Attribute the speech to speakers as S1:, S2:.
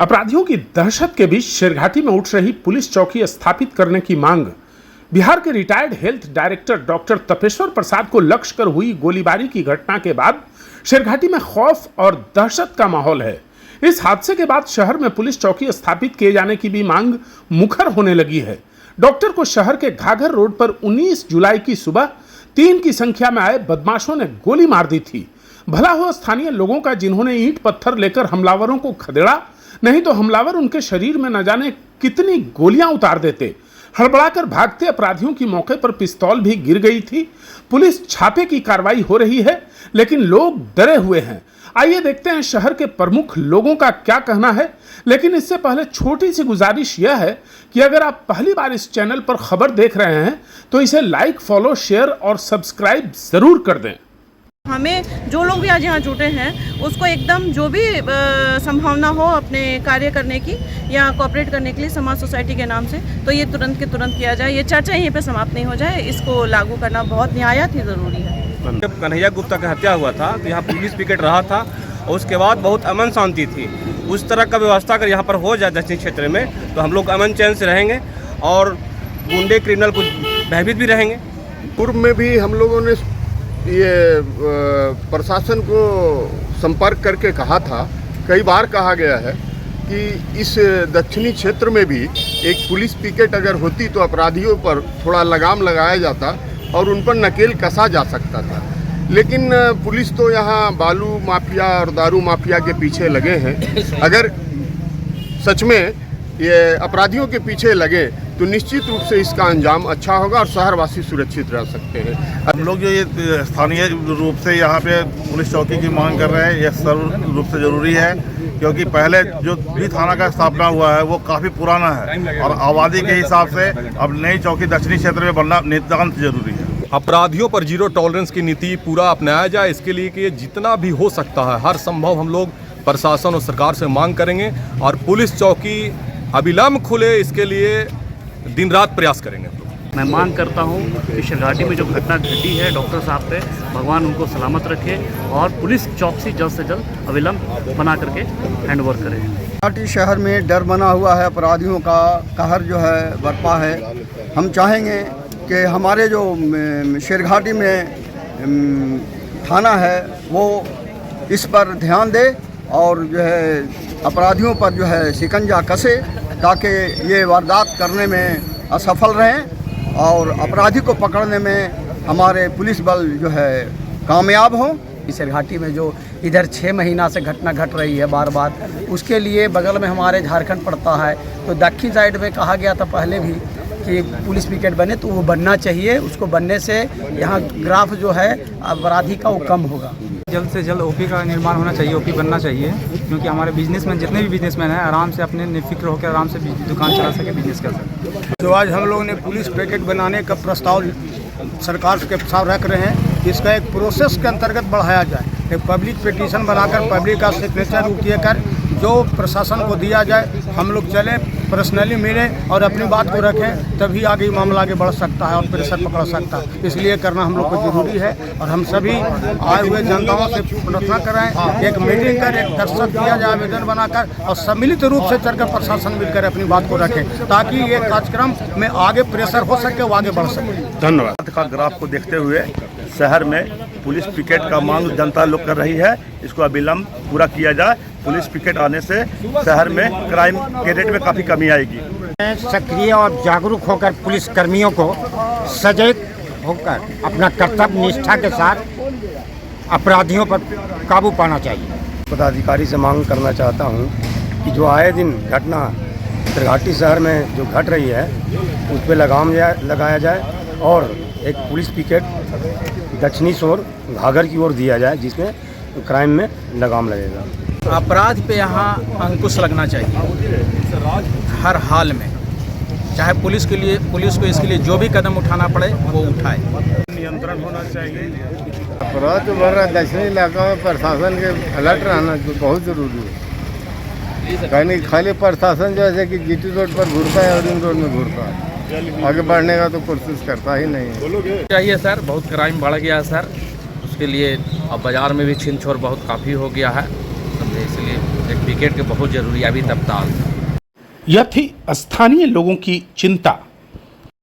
S1: अपराधियों की दहशत के बीच शेरघाटी में उठ रही पुलिस चौकी स्थापित करने की मांग। बिहार के retired health director doctor Tapeshwar Prasad को लक्ष्य कर हुई गोलीबारी की घटना के बाद शेरघाटी में खौफ और दहशत का माहौल है। इस हादसे के बाद शहर में पुलिस चौकी स्थापित किए जाने की भी मांग मुखर होने लगी है। डॉक्टर को शहर के घाघर रोड पर 19 जुलाई की सुबह 3 की संख्या में आए बदमाशों ने गोली मार दी थी। भला हो स्थानीय लोगों का, जिन्होंने ईंट पत्थर लेकर हमलावरों को खदेड़ा, नहीं तो हमलावर उनके शरीर में न जाने कितनी गोलियां उतार देते। हड़बड़ाकर भागते अपराधियों की मौके पर पिस्तौल भी गिर गई थी। पुलिस छापे की कार्रवाई हो रही है, लेकिन लोग डरे हुए हैं। आइए देखते हैं शहर के प्रमुख लोगों का क्या कहना है। लेकिन इससे पहले छोटी सी गुजारिश यह है कि अगर आप पहली बार इस चैनल पर खबर देख रहे हैं तो इसे लाइक, फॉलो, शेयर और सब्सक्राइब जरूर कर दें।
S2: हमें जो लोग भी आज यहाँ जुटे हैं उसको एकदम जो भी संभावना हो अपने कार्य करने की या कोऑपरेट करने के लिए समाज सोसाइटी के नाम से, तो ये तुरंत के तुरंत किया जाए। ये चर्चा यहीं पे समाप्त नहीं हो जाए, इसको लागू करना बहुत निहायत ही ज़रूरी है।
S3: जब कन्हैया गुप्ता का हत्या हुआ था तो यहाँ पुलिस पिकेट रहा था और उसके बाद बहुत अमन शांति थी। उस तरह का व्यवस्था अगर यहाँ पर हो जाए दक्षिण क्षेत्र में तो हम लोग अमन चैन से रहेंगे और गुंडे क्रिमिनल कुछ भयभीत भी रहेंगे।
S4: पूर्व में भी हम लोगों ने ये प्रशासन को संपर्क करके कहा था, कई बार कहा गया है कि इस दक्षिणी क्षेत्र में भी एक पुलिस पिकेट अगर होती तो अपराधियों पर थोड़ा लगाम लगाया जाता और उन पर नकेल कसा जा सकता था। लेकिन पुलिस तो यहाँ बालू माफिया और दारू माफिया के पीछे लगे हैं। अगर सच में ये अपराधियों के पीछे लगे तो निश्चित रूप से इसका अंजाम अच्छा होगा और शहरवासी सुरक्षित रह सकते हैं।
S5: हम लोग जो ये स्थानीय रूप से यहाँ पे पुलिस चौकी की मांग कर रहे हैं, यह सर्व रूप से ज़रूरी है, क्योंकि पहले जो भी थाना का स्थापना हुआ है वो काफ़ी पुराना है और आबादी के हिसाब से अब नई चौकी दक्षिणी क्षेत्र में बनना नितांत जरूरी है।
S6: अपराधियों पर जीरो टॉलरेंस की नीति पूरा अपनाया जाए, इसके लिए कि जितना भी हो सकता है हर संभव हम लोग प्रशासन और सरकार से मांग करेंगे और पुलिस चौकी अविलंब खुले, इसके लिए दिन रात प्रयास करेंगे।
S7: मैं मांग करता हूं कि शेरघाटी में जो घटना घटी है डॉक्टर साहब पे, भगवान उनको सलामत रखे और पुलिस चौकसी जल्द से जल्द अविलंब बना करके हैंडओवर करें।
S8: शेरघाटी शहर में डर बना हुआ है, अपराधियों का कहर जो है बरपा है। हम चाहेंगे कि हमारे जो शेरघाटी में थाना है वो इस पर ध्यान दे और जो है अपराधियों पर जो है शिकंजा कसे, ताकि ये वारदात करने में असफल रहें और अपराधी को पकड़ने में हमारे पुलिस बल जो है कामयाब हो।
S9: शेरघाटी में जो इधर 6 महीना से घटना घट रही है बार बार, उसके लिए बगल में हमारे झारखंड पड़ता है, तो दक्षिण साइड में कहा गया था पहले भी कि पुलिस पिकेट बने, तो वो बनना चाहिए। उसको बनने से यहाँ ग्राफ जो है अपराधी का वो कम होगा।
S10: जल्द से जल्द ओपी का निर्माण होना चाहिए, ओपी बनना चाहिए, क्योंकि हमारे बिजनेसमैन जितने भी बिजनेसमैन हैं आराम से अपने निफिक्र होकर आराम से दुकान चला सके, बिजनेस कर सके।
S8: जो आज हम लोगों ने पुलिस पिकेट बनाने का प्रस्ताव सरकार के साथ रख रहे हैं, इसका एक प्रोसेस के अंतर्गत बढ़ाया जाए। एक पब्लिक पिटीशन बनाकर पब्लिक का सिग्नेचर कर जो प्रशासन को दिया जाए, हम लोग चले पर्सनली मिले और अपनी बात को रखें, तभी आगे मामला आगे बढ़ सकता है और प्रेशर पकड़ सकता है। इसलिए करना हम लोग को जरूरी है और हम सभी आए हुए जनताओं से प्रार्थना करें, एक मीटिंग कर, एक दस्तखत किया जाए आवेदन बनाकर और सम्मिलित रूप से चलकर प्रशासन मिलकर अपनी बात को रखें, ताकि ये कार्यक्रम में आगे प्रेशर हो सके, वो आगे बढ़ सके।
S4: धन्यवाद।
S5: का ग्राफ को देखते हुए शहर में पुलिस पिकेट का मांग जनता लोग कर रही है, इसको अविलंब पूरा किया जाए। पुलिस पिकेट आने से शहर में क्राइम के रेट में काफ़ी कमी आएगी।
S11: सक्रिय और जागरूक होकर पुलिस कर्मियों को सचेत होकर अपना कर्तव्य निष्ठा के साथ अपराधियों पर काबू पाना चाहिए।
S8: पदाधिकारी से मांग करना चाहता हूँ कि जो आए दिन घटना शेरघाटी शहर में जो घट रही है उस पर लगाम लगाया जाए और एक पुलिस पिकेट दक्षिणी शोर घाघर की ओर दिया जाए, जिसमें क्राइम में लगाम लगेगा।
S9: अपराध पे यहाँ अंकुश लगना चाहिए हर हाल में, चाहे पुलिस को इसके लिए जो भी कदम उठाना पड़े वो उठाए।
S5: नियंत्रण होना चाहिए।
S4: अपराध तो बढ़ रहा है, दक्षिणी इलाका में प्रशासन के अलर्ट रहना बहुत जरूरी है। कहीं खाली प्रशासन जैसे कि जीटी रोड पर घूरता है और रिंग रोड में घूरता है, आगे बढ़ने का तो कोशिश करता ही नहीं
S9: चाहिए सर। बहुत क्राइम बढ़ गया है सर, उसके लिए अब बाज़ार में भी छीन छोर बहुत काफ़ी हो गया है, इसलिए
S12: एक पिकेट के बहुत जरूरी अभी तत्काल।
S1: यह थी स्थानीय लोगों की चिंता।